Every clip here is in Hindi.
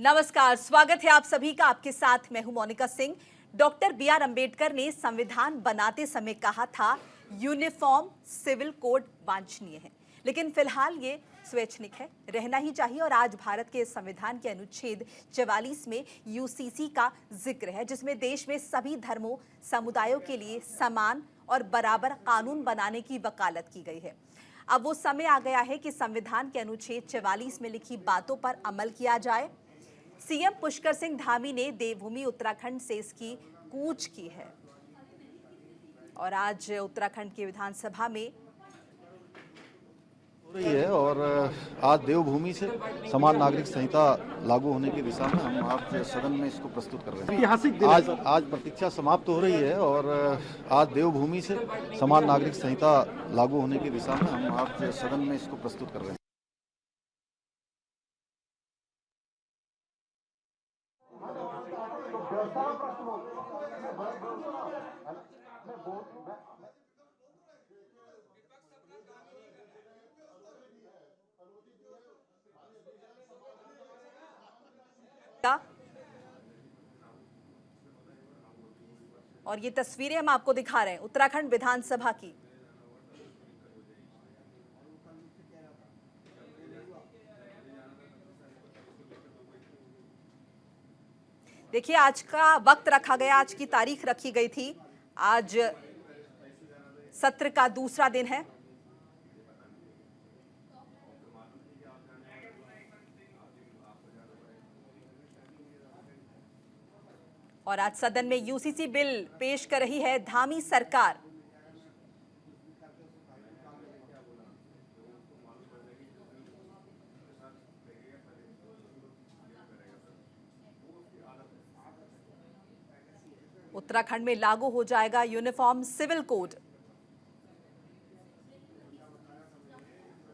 नमस्कार, स्वागत है आप सभी का। आपके साथ मैं हूं मोनिका सिंह। Doctor B R. अंबेडकर ने संविधान बनाते समय कहा था यूनिफॉर्म सिविल कोड वांछनीय है, लेकिन फिलहाल ये स्वैच्छिक है, रहना ही चाहिए। और आज भारत के संविधान के अनुच्छेद 44 में यूसीसी का जिक्र है, जिसमें देश में सभी धर्मों समुदायों के लिए समान और बराबर कानून बनाने की वकालत की गई है। अब वो समय आ गया है कि संविधान के अनुच्छेद 44 में लिखी बातों पर अमल किया जाए। सीएम पुष्कर सिंह धामी ने देवभूमि उत्तराखंड से इसकी कूच की है और आज उत्तराखंड की विधानसभा में हो रही है। और आज देवभूमि से समान नागरिक संहिता लागू होने की दिशा में हम आज सदन में इसको प्रस्तुत कर रहे हैं। ऐतिहासिक दिन आज प्रतीक्षा समाप्त हो रही है और आज देवभूमि से समान नागरिक संहिता लागू होने की दिशा में हम आज सदन में इसको प्रस्तुत कर रहे हैं। और ये तस्वीरें हम आपको दिखा रहे हैं उत्तराखंड विधानसभा की। देखिए, आज का वक्त रखा गया, आज की तारीख रखी गई थी। आज सत्र का दूसरा दिन है और आज सदन में यूसीसी बिल पेश कर रही है धामी सरकार। उत्तराखंड में लागू हो जाएगा यूनिफॉर्म सिविल कोड।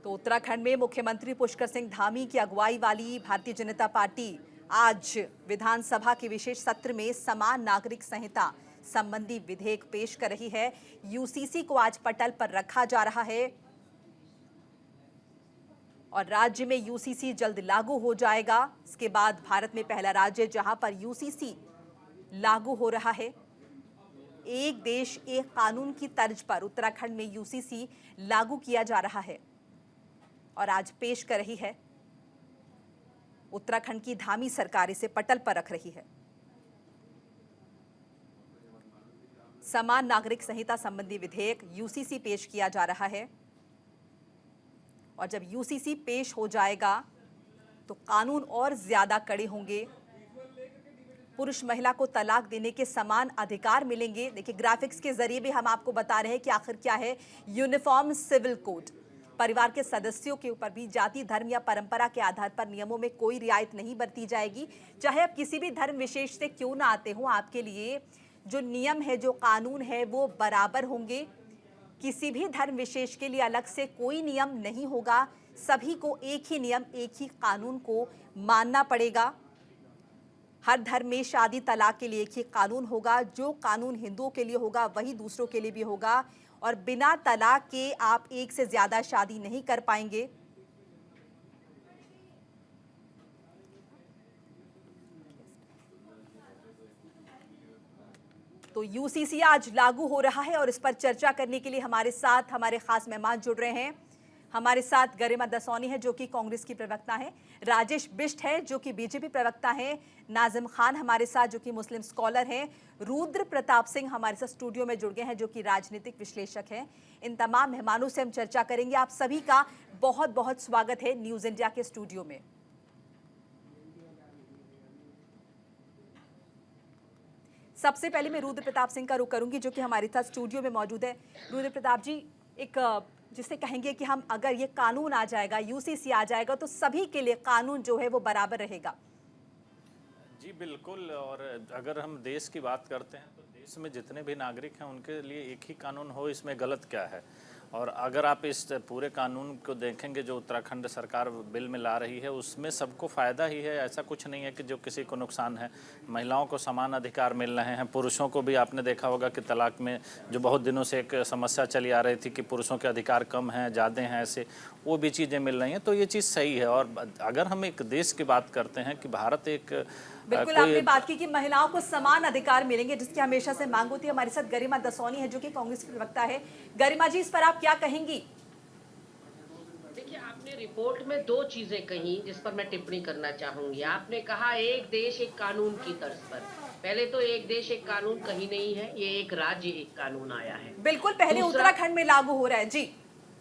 तो उत्तराखंड में मुख्यमंत्री पुष्कर सिंह धामी की अगुवाई वाली भारतीय जनता पार्टी आज विधानसभा के विशेष सत्र में समान नागरिक संहिता संबंधी विधेयक पेश कर रही है। यूसीसी को आज पटल पर रखा जा रहा है और राज्य में यूसीसी जल्द लागू हो जाएगा। इसके बाद भारत में पहला राज्य जहां पर यूसीसी लागू हो रहा है। एक देश एक कानून की तर्ज पर उत्तराखंड में यूसीसी लागू किया जा रहा है और आज पेश कर रही है उत्तराखंड की धामी सरकार, इसे पटल पर रख रही है। समान नागरिक संहिता संबंधी विधेयक यूसीसी पेश किया जा रहा है और जब यूसीसी पेश हो जाएगा तो कानून और ज्यादा कड़े होंगे। पुरुष महिला को तलाक देने के समान अधिकार मिलेंगे। देखिए, ग्राफिक्स के जरिए भी हम आपको बता रहे हैं कि आखिर क्या है यूनिफॉर्म सिविल कोड। परिवार के सदस्यों के ऊपर भी जाति, धर्म या परंपरा के आधार पर नियमों में कोई रियायत नहीं बरती जाएगी। चाहे आप किसी भी धर्म विशेष से क्यों ना आते हो, आपके लिए जो नियम है, जो कानून है, वो बराबर होंगे। किसी भी धर्म विशेष के लिए अलग से कोई नियम नहीं होगा। सभी को एक ही नियम, एक ही कानून को मानना पड़ेगा। हर धर्म में शादी तलाक के लिए एक ही कानून होगा। जो कानून हिंदुओं के लिए होगा वही दूसरों के लिए भी होगा और बिना तलाक के आप एक से ज्यादा शादी नहीं कर पाएंगे। तो यूसीसी आज लागू हो रहा है और इस पर चर्चा करने के लिए हमारे साथ हमारे खास मेहमान जुड़ रहे हैं। हमारे साथ गरिमा दसौनी है जो कि कांग्रेस की प्रवक्ता है, राजेश बिष्ट है जो कि बीजेपी प्रवक्ता है, नाजिम खान हमारे साथ जो कि मुस्लिम स्कॉलर हैं, रुद्र प्रताप सिंह हमारे साथ स्टूडियो में जुड़ गए हैं जो कि राजनीतिक विश्लेषक हैं। इन तमाम मेहमानों से हम चर्चा करेंगे। आप सभी का बहुत बहुत स्वागत है न्यूज इंडिया के स्टूडियो में। सबसे पहले मैं रुद्र प्रताप सिंह का रुख करूंगी जो कि हमारे साथ स्टूडियो में मौजूद है। रुद्र प्रताप जी, एक जिसे कहेंगे कि हम अगर ये कानून आ जाएगा, यूसीसी आ जाएगा, तो सभी के लिए कानून जो है वो बराबर रहेगा। जी बिल्कुल। और अगर हम देश की बात करते हैं तो देश में जितने भी नागरिक हैं उनके लिए एक ही कानून हो, इसमें गलत क्या है। और अगर आप इस पूरे कानून को देखेंगे जो उत्तराखंड सरकार बिल में ला रही है, उसमें सबको फ़ायदा ही है। ऐसा कुछ नहीं है कि जो किसी को नुकसान है। महिलाओं को समान अधिकार मिल रहे हैं, पुरुषों को भी। आपने देखा होगा कि तलाक में जो बहुत दिनों से एक समस्या चली आ रही थी कि पुरुषों के अधिकार कम हैं, ज़्यादा हैं, ऐसे वो भी चीज़ें मिल रही हैं। तो ये चीज़ सही है। और अगर हम एक देश की बात करते हैं कि भारत एक बिल्कुल आपने बात की कि महिलाओं को समान अधिकार मिलेंगे, जिसकी हमेशा से मांग होती है। हमारे साथ गरिमा दसौनी है जो कि कांग्रेस की प्रवक्ता है। गरिमा जी, इस पर आप क्या कहेंगी? देखिए, आपने रिपोर्ट में दो चीजें कही जिस पर मैं टिप्पणी करना चाहूंगी। आपने कहा एक देश एक कानून की तर्ज पर। पहले तो एक देश एक कानून कहीं नहीं है, ये एक राज्य एक कानून आया है। बिल्कुल, पहले दूसरा, उत्तराखंड में लागू हो रहा है। जी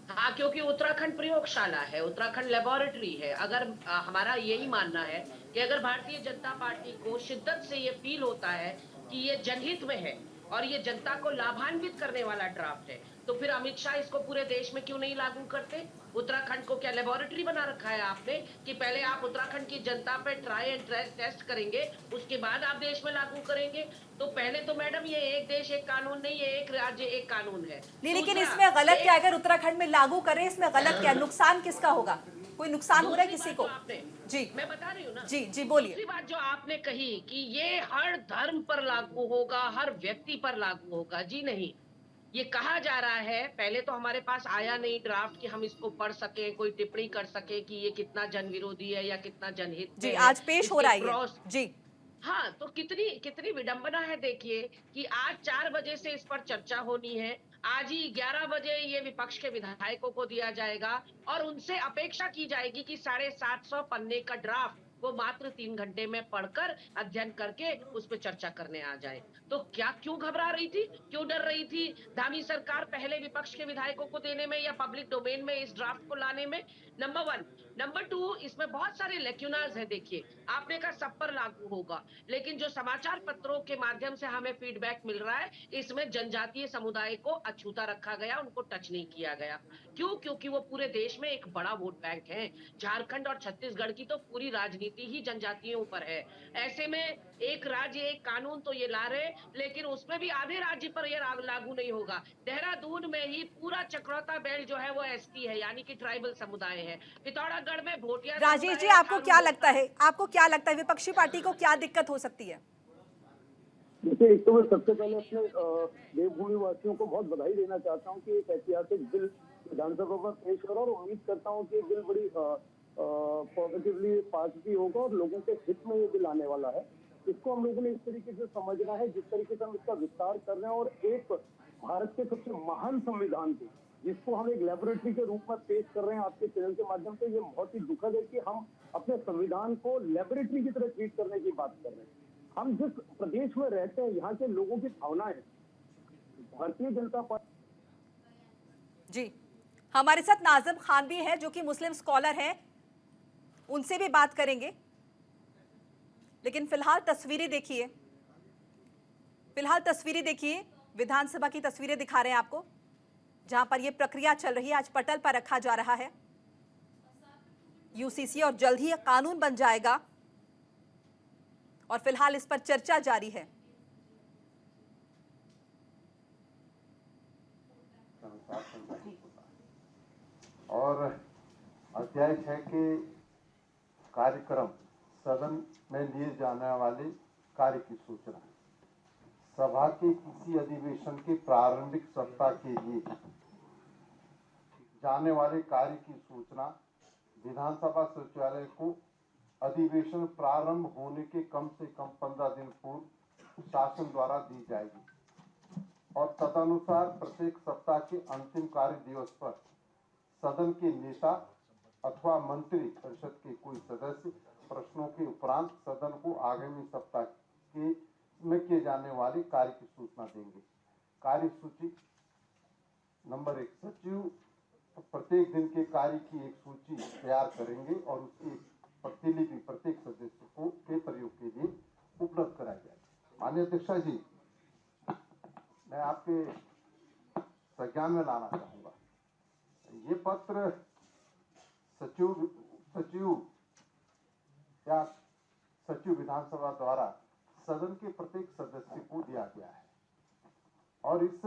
हाँ, क्योंकि उत्तराखंड प्रयोगशाला है, उत्तराखंड लेबोरेटरी है। अगर हमारा यही मानना है कि अगर भारतीय जनता पार्टी को शिद्दत से ये फील होता है कि ये जनहित में है और ये जनता को लाभान्वित करने वाला ड्राफ्ट है, तो फिर अमित शाह इसको पूरे देश में क्यों नहीं लागू करते? उत्तराखंड को क्या लेबोरेटरी बना रखा है आपने कि पहले आप उत्तराखंड की जनता पे ट्राई एंड टेस्ट करेंगे, उसके बाद आप देश में लागू करेंगे? तो पहले तो मैडम ये एक देश एक कानून नहीं, ये एक राज्य एक कानून है। नहीं, लेकिन इसमें गलत क्या है? अगर उत्तराखंड में लागू करें, इसमें गलत क्या है? नुकसान किसका होगा? कोई नुकसान हो रहा है किसी को? जी मैं बता रही हूँ ना। जी बोलिए। दूसरी बात जो आपने कही कि ये हर धर्म पर लागू होगा, हर व्यक्ति पर लागू होगा, जी नहीं। ये कहा जा रहा है, पहले तो हमारे पास आया नहीं ड्राफ्ट कि हम इसको पढ़ सके, कोई टिप्पणी कर सके कि ये कितना जन विरोधी है या कितना जनहित जी, में है। आज पेश हो रहा है ये। जी हाँ, तो कितनी कितनी विडंबना है। देखिए कि आज 4 बजे से इस पर चर्चा होनी है। आज ही 11 बजे ये विपक्ष के विधायकों को दिया जाएगा और उनसे अपेक्षा की जाएगी कि 750 पन्ने का ड्राफ्ट वो मात्र 3 घंटे में पढ़कर अध्ययन करके उस पर चर्चा करने आ जाए। तो क्या क्यों घबरा रही थी, क्यों डर रही थी धामी सरकार पहले विपक्ष के विधायकों को देने में या पब्लिक डोमेन में इस ड्राफ्ट को लाने में? नंबर 1। नंबर 2, इसमें बहुत सारे लेक्यूनाज है। देखिए, आपने कहा सब पर लागू होगा, लेकिन जो समाचार पत्रों के माध्यम से हमें फीडबैक मिल रहा है, इसमें जनजातीय समुदाय को अछूता रखा गया, उनको टच नहीं किया गया। क्यों? क्योंकि वो पूरे देश में एक बड़ा वोट बैंक है। झारखंड और छत्तीसगढ़ की तो पूरी राजनीति ही जनजातियों पर है। ऐसे में एक राज्य एक कानून तो ये ला रहे, लेकिन उसमें भी आधे राज्य पर ये लागू नहीं होगा। देहरादून में ही पूरा चक्रौता बेल्ट जो है वो एसटी है, यानी कि ट्राइबल समुदाय है। पिथौरागढ़ में भोटिया राजेश जी, आपको क्या लगता है? विपक्षी पार्टी को क्या दिक्कत हो सकती है? देखिए, एक तो मैं सबसे पहले अपने देवभूमि वासियों को बहुत बधाई देना चाहता हूँ कि एक ऐतिहासिक बिल विधानसभा पर पेश हो रहा है और उम्मीद करता हूँ कि ये बिल बड़ी पॉजिटिवली पास भी होगा और लोगों के हित में ये बिल आने वाला है। इसको हम लोगों ने इस तरीके से समझना है जिस तरीके से हम इसका विस्तार कर रहे हैं और एक भारत के सबसे महान संविधान को जिसको हम एक लेबोरेटरी के रूप में पेश कर रहे हैं आपके चैनल के माध्यम से, ये बहुत ही दुखद है कि हम अपने संविधान को लेबोरेटरी की तरह ट्रीट करने की बात कर रहे हैं। हम जिस प्रदेश में रहते हैं, यहाँ के लोगों की भावनाएं, भारतीय जनता पार्टी। जी, हमारे साथ नाज़िम खान भी हैं जो कि मुस्लिम स्कॉलर हैं, उनसे भी बात करेंगे। लेकिन फिलहाल तस्वीरें देखिए, विधानसभा की तस्वीरें दिखा रहे हैं आपको, जहां पर यह प्रक्रिया चल रही है। आज पटल पर रखा जा रहा है यूसीसी और जल्द ही कानून बन जाएगा और फिलहाल इस पर चर्चा जारी है। और अध्याय 6 के कार्यक्रम सदन में लिए जाने वाले कार्य की सूचना, सभा के किसी अधिवेशन के प्रारंभिक सप्ताह के लिए जाने वाले कार्य की सूचना विधानसभा सचिवालय को अधिवेशन प्रारंभ होने के कम से कम 15 दिन पूर्व शासन द्वारा दी जाएगी और तदनुसार प्रत्येक सप्ताह के अंतिम कार्य दिवस पर सदन के नेता अथवा मंत्री परिषद के कोई सदस्य प्रश्नों के उपरांत सदन को आगामी सप्ताह के में किए जाने वाले कार्य की सूचना देंगे। कार्य सूची नंबर 1, सचिव प्रत्येक दिन के कार्य की एक सूची तैयार करेंगे और उसकी प्रतिलिपि प्रत्येक सदस्य को के प्रयोग के लिए उपलब्ध कराई जाएगी। माननीय अध्यक्षा जी, मैं आपके संज्ञान में लाना चाहूंगा, ये पत्र सचिव विधानसभा द्वारा सदन के प्रत्येक सदस्य को दिया गया है और इस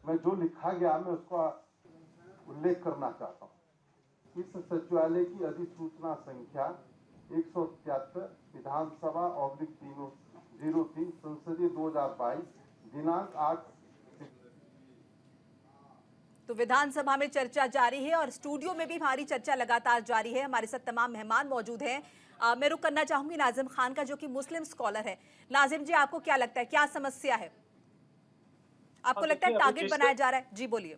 में जो लिखा गया मैं उसको उल्लेख करना चाहता हूँ। इस सचिवालय की अधिसूचना संख्या 173 विधानसभा /03 संसदीय 2022 दिनांक 8। तो विधानसभा में चर्चा जारी है और स्टूडियो में भी हमारी चर्चा लगातार जारी है। हमारे साथ तमाम मेहमान मौजूद हैं। मैं रुक करना चाहूंगी नाजिम खान का, जो कि मुस्लिम स्कॉलर है। नाजिम जी, आपको क्या लगता है, क्या समस्या है? आपको लगता है टारगेट बनाया जा रहा है? जी बोलिए।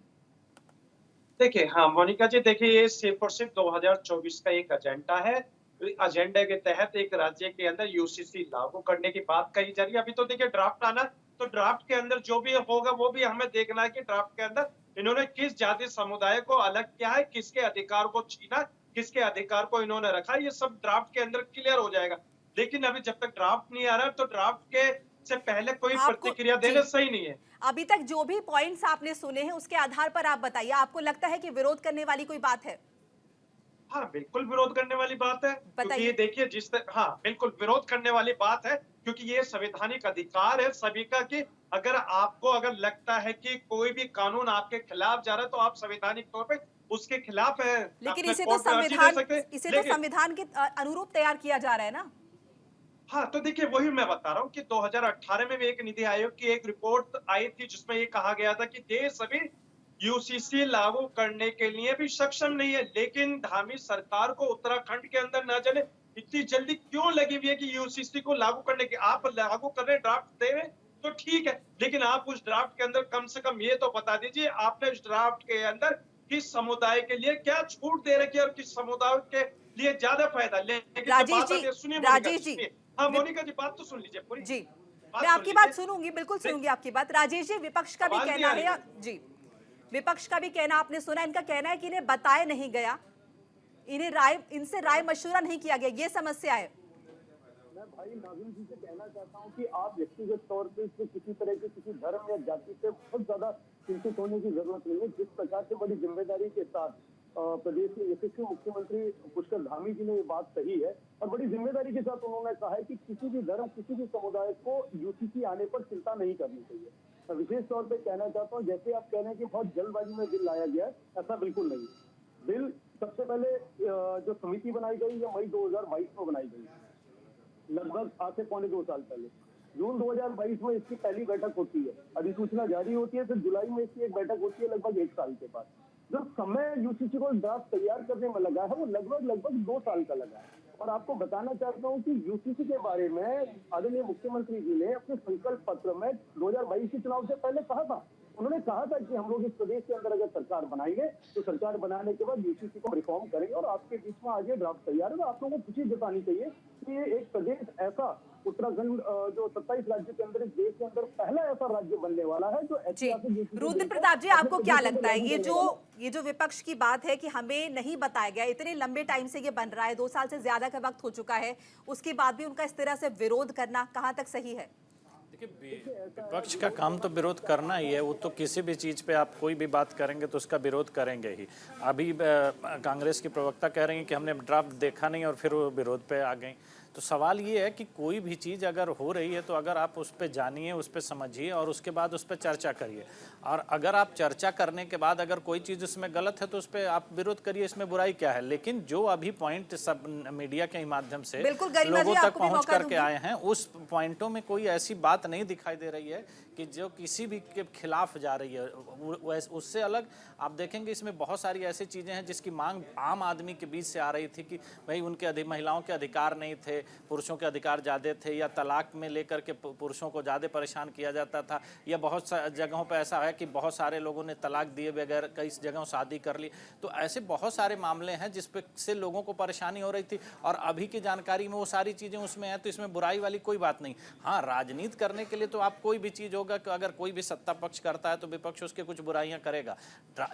देखिए, हाँ मोनिका जी, देखिए ये सिर्फ और सिर्फ 2024 का एक एजेंडा है। एजेंडे के तहत एक राज्य के अंदर यूसीसी लागू करने की बात कही जा रही है। अभी तो देखिए ड्राफ्ट आना, तो ड्राफ्ट के अंदर जो भी होगा वो भी हमें देखना है कि ड्राफ्ट के अंदर इन्होंने किस जाति समुदाय को अलग किया है, किसके अधिकार को छीना, किसके अधिकार को इन्होंने रखा, ये सब ड्राफ्ट के अंदर क्लियर हो जाएगा। लेकिन अभी जब तक ड्राफ्ट नहीं आ रहा तो ड्राफ्ट के से पहले कोई प्रतिक्रिया देना सही नहीं है। अभी तक जो भी पॉइंट्स आपने सुने हैं उसके आधार पर आप बताइए, आपको लगता है कि विरोध करने वाली कोई बात है? हाँ, बिल्कुल विरोध करने वाली बात है, क्योंकि ये देखिए हाँ बिल्कुल विरोध करने वाली बात है, क्योंकि ये संवैधानिक अधिकार है सभी का कि अगर आपको अगर लगता है कि कोई भी कानून आपके खिलाफ जा रहा है तो आप संवैधानिक तौर पे उसके खिलाफ है। लेकिन इसे तो संविधान के अनुरूप तैयार किया जा रहा है ना। हाँ, तो देखिए वही मैं बता रहा हूँ कि 2018 में भी एक नीति आयोग की एक रिपोर्ट आई थी जिसमें ये कहा गया था कि देश अभी यूसीसी लागू करने के लिए भी सक्षम नहीं है। लेकिन धामी सरकार को उत्तराखंड के अंदर न चले इतनी जल्दी क्यों लगी हुई है कि यूसीसी को लागू करने की? आप लागू कर रहे, ड्राफ्ट दे रहे तो ठीक है, लेकिन आप उस ड्राफ्ट के अंदर कम से कम ये तो बता दीजिए आपने उस ड्राफ्ट के अंदर किस समुदाय के लिए क्या छूट दे रखी है और किस समुदाय के लिए ज्यादा फायदा। लेकिन राजेश जी, हाँ मोनिका जी, बात तो सुन लीजिए पूरी जी। मैं आपकी बात सुनूंगी, बिल्कुल सुनूंगी आपकी बात। राजेश जी, विपक्ष का भी कहना है, जी विपक्ष का भी कहना आपने सुना, इनका कहना है कि इन्हें बताया नहीं गया, इनसे राय मशवरा नहीं किया गया, ये समस्या है। मैं भाई नाज़िम जी से कहना चाहता हूं कि आप व्यक्तिगत तौर पे इससे किसी तरह के किसी धर्म या जाति से बहुत ज्यादा चिंतित होने की जरूरत नहीं है। जिस प्रकार से बड़ी जिम्मेदारी के साथ प्रदेश के यशस्वी मुख्यमंत्री पुष्कर धामी जी ने ये बात कही है और बड़ी जिम्मेदारी के साथ उन्होंने कहा है कि किसी भी धर्म, किसी भी समुदाय को यूसीसी आने पर चिंता नहीं करनी चाहिए। मैं विशेष तौर पे कहना चाहता हूँ, जैसे आप कह रहे हैं कि बहुत जल्दबाजी में बिल लाया गया है, ऐसा बिल्कुल नहीं है। बिल सबसे पहले जो समिति बनाई गई है मई 2022 में बनाई गई, लगभग आज से 2.25 साल पहले। जून 2022 में इसकी पहली बैठक होती है, अधिसूचना जारी होती है, फिर जुलाई में इसकी एक बैठक होती है लगभग 1 साल के बाद। जो समय यूसीसी को ड्राफ्ट तैयार करने में लगा है वो लगभग 2 साल का लगा है। और आपको बताना चाहता हूँ कि यूसीसी के बारे में आदरणीय मुख्यमंत्री जी ने अपने संकल्प पत्र में 2022 के चुनाव से पहले कहा था। उन्होंने कहा था कि हम लोग इस प्रदेश के अंदर अगर सरकार बनाएंगे तो सरकार बनाने के बाद यूसीसी को रिफॉर्म करेंगे और आपके बीच में आज ये ड्राफ्ट तैयार है। तो आप लोगों को खुशी जतानी चाहिए कि ये एक प्रदेश ऐसा, उत्तराखंड जो 27 राज्य के अंदर, इस देश के अंदर पहला ऐसा राज्य बनने वाला है जो ऐतिहासिक। रुद्र प्रताप जी, आपको क्या लगता है ये जो विपक्ष की बात है कि हमें नहीं बताया गया, इतने लंबे टाइम से ये बन रहा है, 2 साल से ज्यादा का वक्त हो चुका है, उसके बाद भी उनका इस तरह से विरोध करना कहाँ तक सही है? विपक्ष का काम तो विरोध करना ही है। वो तो किसी भी चीज़ पे आप कोई भी बात करेंगे तो उसका विरोध करेंगे ही। अभी कांग्रेस की प्रवक्ता कह रही हैं कि हमने ड्राफ्ट देखा नहीं और फिर वो विरोध पे आ गई। तो सवाल ये है कि कोई भी चीज़ अगर हो रही है तो अगर आप उस पर जानिए, उस पर समझिए और उसके बाद उस पर चर्चा करिए। और अगर आप चर्चा करने के बाद अगर कोई चीज़ उसमें गलत है तो उस पर आप विरोध करिए, इसमें बुराई क्या है। लेकिन जो अभी पॉइंट सब मीडिया के माध्यम से लोगों तक पहुँच करके आए हैं, उस पॉइंटों में कोई ऐसी बात नहीं दिखाई दे रही है कि जो किसी भी के खिलाफ जा रही है। उससे अलग आप देखेंगे इसमें बहुत सारी ऐसी चीज़ें हैं जिसकी मांग आम आदमी के बीच से आ रही थी कि भाई उनके महिलाओं के अधिकार नहीं थे, पुरुषों के अधिकार ज़्यादा थे, या तलाक में लेकर के पुरुषों को ज़्यादा परेशान किया जाता था, या बहुत जगहों पर ऐसा है कि बहुत सारे लोगों ने तलाक दिए बगैर कई जगहों शादी कर ली। तो ऐसे बहुत सारे मामले हैं जिस पे से लोगों को परेशानी हो रही थी और अभी की जानकारी में वो सारी चीज़ें उसमें हैं। तो इसमें बुराई वाली कोई बात नहीं। हाँ, राजनीति करने के लिए तो आप कोई भी चीज़ होगा कि अगर कोई भी सत्ता पक्ष करता है तो विपक्ष उसके कुछ बुराइयां करेगा।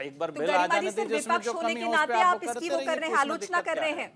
एक बार बिल आ जाने दीजिए, उसमें जो कमी हो उस पे आप करते रहिए, आलोचना कर रहे हैं।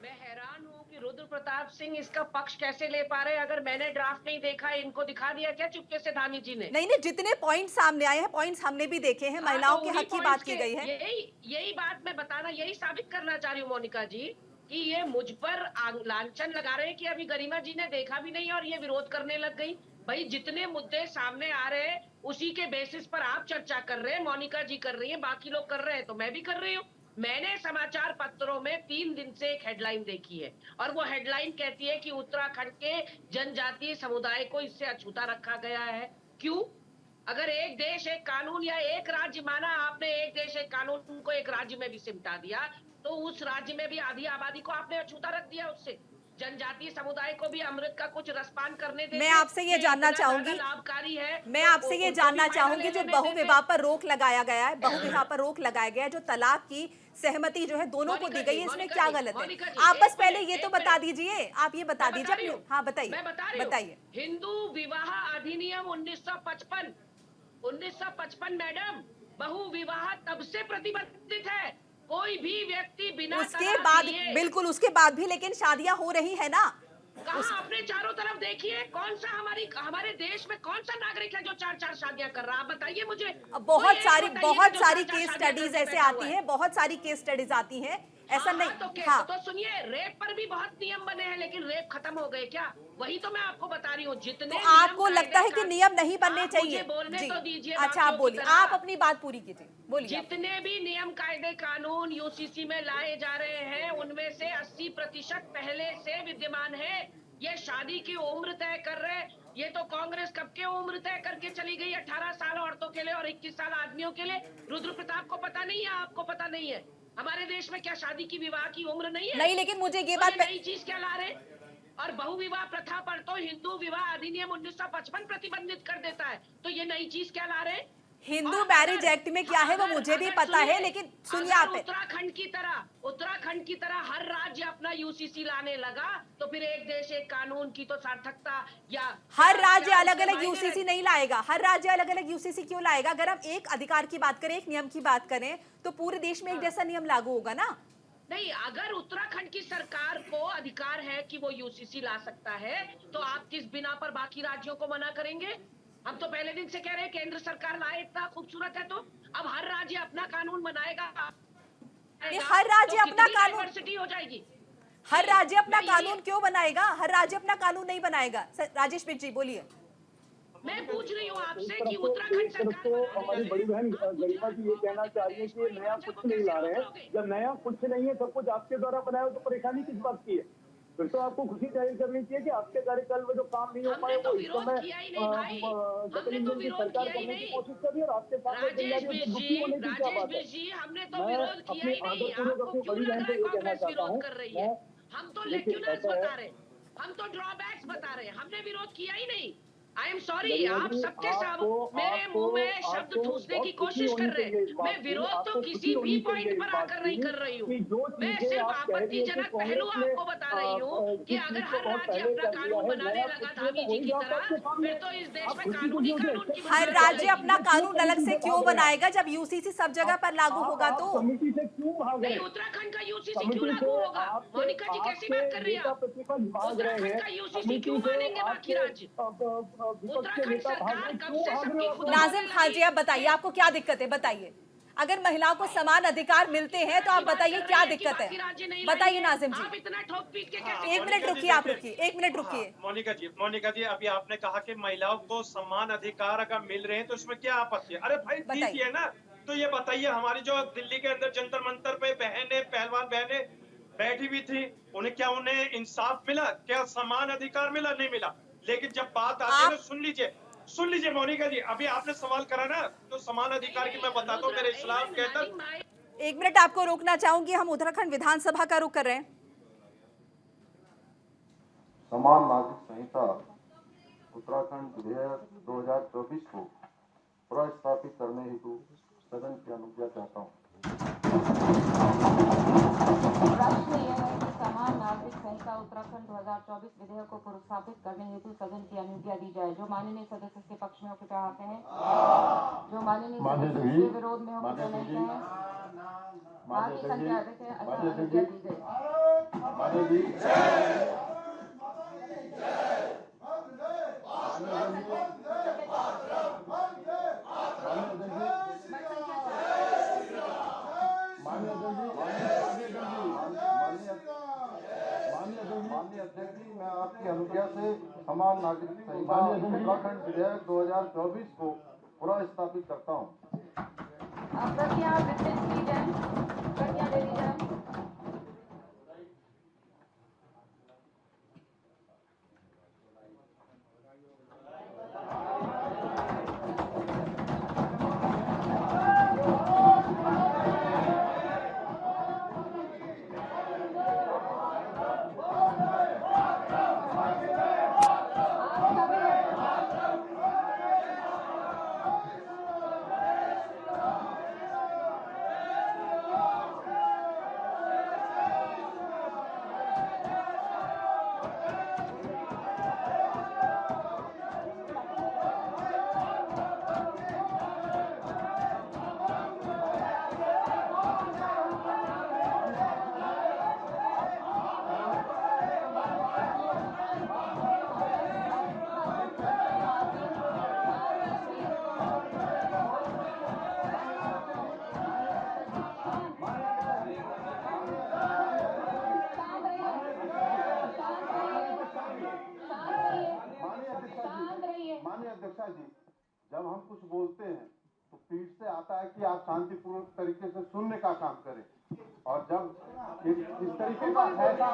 मैं हैरान हूँ कि रुद्र प्रताप सिंह इसका पक्ष कैसे ले पा रहे हैं। अगर मैंने ड्राफ्ट नहीं देखा है, इनको दिखा दिया क्या चुपके से धामी जी ने? नहीं, जितने पॉइंट सामने आए हैं, पॉइंट्स हमने भी देखे हैं, महिलाओं के हक की बात की गई है। यही बात मैं बताना, यही साबित करना चाह रही हूँ मोनिका जी कि ये मुझ पर लांछन लगा रहे हैं कि अभी गरिमा जी ने देखा भी नहीं और ये विरोध करने लग गई। भाई जितने मुद्दे सामने आ रहे हैं उसी के बेसिस पर आप चर्चा कर रहे हैं, मोनिका जी कर रही है, बाकी लोग कर रहे हैं तो मैं भी कर रही हूँ। मैंने समाचार पत्रों में 3 दिन से एक हेडलाइन देखी है और वो हेडलाइन कहती है कि उत्तराखंड के जनजातीय समुदाय को इससे अछूता रखा गया है। क्यों? अगर एक देश एक कानून या एक राज्य माना आपने, एक देश एक कानून को एक राज्य में भी सिमटा दिया तो उस राज्य में भी आधी आबादी को आपने अछूता रख दिया। उससे जनजातीय समुदाय को भी अमृत का कुछ रसपान करने देते। मैं आपसे ये जानना चाहूंगी, लाभकारी है। मैं आपसे ये जानना चाहूंगी, जो बहुविवाह पर रोक लगाया गया है, बहुविवाह पर रोक लगाया गया है, जो तलाक की सहमति जो है दोनों को दी गई है, इसमें क्या गलत है? आप बस पहले ये तो बता दीजिए, आप ये बता दीजिए। हाँ बताइए, मैं बता रही हूँ, बताइए। हिंदू विवाह अधिनियम 1955 मैडम, बहु विवाह तब से प्रतिबंधित है। कोई भी व्यक्ति बिना उसके बाद, बिल्कुल उसके बाद भी लेकिन शादियां हो रही है ना। कहाँ अपने चारों तरफ देखिए, कौन सा हमारे देश में कौन सा नागरिक है जो 4-4 शादियां कर रहा है? आप बताइए मुझे। बहुत सारी केस स्टडीज ऐसे आती हैं, बहुत सारी केस स्टडीज आती हैं, ऐसा नहीं। हाँ तो सुनिए, रेप पर भी बहुत नियम बने हैं लेकिन रेप खत्म हो गए क्या? वही तो मैं आपको बता रही हूँ। जितने तो आपको लगता है कि नियम नहीं बनने चाहिए? बोलने तो दीजिए। अच्छा आप बोलिए, आप अपनी बात पूरी कीजिए, बोलिए। जितने भी नियम कायदे कानून यूसीसी में लाए जा रहे हैं उनमें से 80% पहले से विद्यमान है। ये शादी की उम्र तय कर रहे, ये तो कांग्रेस कब के उम्र तय करके चली गई, 18 साल औरतों के लिए और 21 साल आदमियों के लिए। रुद्र प्रताप को पता नहीं है, आपको पता नहीं है? हमारे देश में क्या शादी की विवाह की उम्र नहीं है? नहीं, लेकिन मुझे ये तो बात नई चीज क्या ला रहे? और बहुविवाह प्रथा पर तो हिंदू विवाह अधिनियम 1955 प्रतिबंधित कर देता है, तो ये नई चीज क्या ला रहे? हिंदू मैरिज एक्ट में क्या है वो मुझे भी पता है, लेकिन सुनिए आप, उत्तराखंड की तरह हर राज्य अपना यूसीसी लाने लगा तो फिर एक देश एक कानून की तो सार्थकता या हर राज्य अलग अलग यूसीसी नहीं लाएगा। हर राज्य अलग अलग यूसीसी क्यों लाएगा? अगर हम एक अधिकार की बात करें, एक नियम की बात करें तो पूरे देश में एक जैसा नियम लागू होगा ना। नहीं, अगर उत्तराखंड की सरकार को अधिकार है कि वो यूसीसी ला सकता है तो आप किस बिना पर बाकी राज्यों को मना करेंगे? हम तो पहले दिन से कह रहे हैं केंद्र सरकार लाए, इतना खूबसूरत है तो अब हर राज्य अपना कानून बनाएगा। हर राज्य अपना कानून डाइवर्सिटी हो जाएगी। हर राज्य अपना कानून क्यों बनाएगा? हर राज्य अपना कानून नहीं बनाएगा। राजेश मिश्र जी बोलिए। मैं पूछ रही हूँ आपसे कि उत्तराखंड सरकार, तो हमारी बड़ी बहन गरिमा जी ये कहना चाह रही है कि नया कुछ नहीं ला रहे हैं। जब नया कुछ नहीं है, सब कुछ आपके द्वारा बनाया हो तो परेशानी किस बात की है? फिर तो आपको खुशी जाहिर करनी चाहिए कि आपके कार्यकाल में जो काम नहीं हो पाए वो इस समय गठबंधन की सरकार करने की कोशिश कर रही है और आपके साथ दुखी होने की क्या बात है? मैं अपने आदरपूर्वक अपनी बड़ी बहन से ये कहना चाहता हूँ, हम तो लेक्चरर्स बता रहे, हम तो ड्रॉबैक्स बता रहे, हमने विरोध किया ही नहीं। आई एम सॉरी, आप सबके साथ मेरे मुंह में शब्द ठूसने की कोशिश कर रहे हैं। मैं विरोध तो किसी भी पॉइंट पर आकर नहीं कर रही हूँ, मैं सिर्फ आपत्तिजनक पहलू आपको बता रही हूँ कि अगर हर राज्य अपना कानून बनाने लगा धामी जी की तरह, फिर तो इस देश में कानून की हर राज्य अपना कानून अलग से क्यों बनाएगा जब यूसीसी सब जगह पर लागू होगा? तो नहीं, उत्तराखंड का यूसीसी क्यों लागू होगा? मोनिका जी कैसी बात कर रही है? उत्तराखंड का यूसीसी क्यों मानेंगे बाकी राज्य? नाजिम खान जी आप बताइए, आपको क्या दिक्कत है? बताइए, अगर महिलाओं को समान अधिकार मिलते हैं तो आप बताइए क्या दिक्कत है? बताइए नाजिम जी। आप इतना ठोक पीट के कैसे? एक मिनट रुकिए, आप रुकिए, एक मिनट रुकिए। मोनिका जी अभी आपने कहा कि महिलाओं को समान अधिकार अगर मिल रहे हैं तो इसमें क्या आपत्ति है? अरे भाई ठीक है ना, तो ये बताइए हमारी जो दिल्ली के अंदर जंतर मंतर पे बहनें, पहलवान बहनें बैठी हुई थी, उन्हें इंसाफ मिला क्या? समान अधिकार मिला? नहीं मिला। लेकिन जब बात आती है ना, सुन लीजिए मोनिका जी, अभी आपने सवाल करा ना, तो समान अधिकार की मैं बताता हूँ मेरे इस्लाम के अंदर। एक मिनट आपको रोकना चाहूंगी, हम उत्तराखंड विधानसभा का रुख कर रहे हैं। समान नागरिक संहिता उत्तराखंड विधेयक 2024 को प्रस्तावित करने हेतु सदन की अनुज्ञा चाहता हूँ। प्रश्न यह है कि समान नागरिक संहिता उत्तराखंड 2024 विधेयक को पुरस्कृत करने हेतु सदन की अनुज्ञा दी जाए। जो माननीय सदस्य के पक्ष में हो कृपया हाथ हैं, जो माननीय सदस्य के विरोध में हो कृपया नहीं कहें। बाकी संख्या अधिक है, अच्छा अनुज्ञा दी गई। समान नागरिक संहिता उत्तराखंड विधेयक 2024 को पुनः स्थापित करता हूँ। प्रतिज्ञा वितरित की जाए, प्रतिज्ञा दे दी जाए। माननीय अध्यक्षा जी, जब हम कुछ बोलते हैं तो पीठ से आता है कि आप शांतिपूर्वक तरीके से सुनने का काम करें, और जब इस तरीके का ऐसा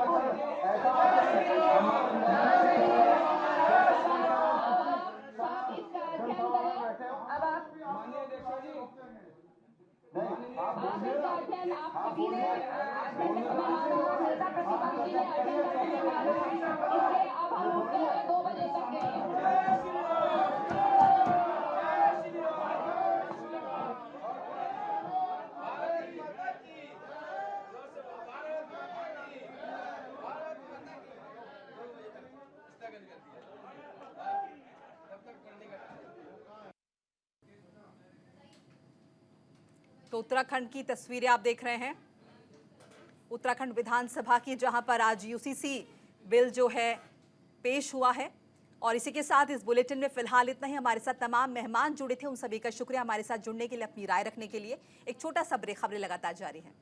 तो उत्तराखंड की तस्वीरें आप देख रहे हैं, उत्तराखंड विधानसभा की, जहां पर आज यूसीसी बिल जो है पेश हुआ है। और इसी के साथ इस बुलेटिन में फिलहाल इतना ही। हमारे साथ तमाम मेहमान जुड़े थे, उन सभी का शुक्रिया हमारे साथ जुड़ने के लिए, अपनी राय रखने के लिए। एक छोटा सा ब्रेक, खबरें लगातार जारी हैं।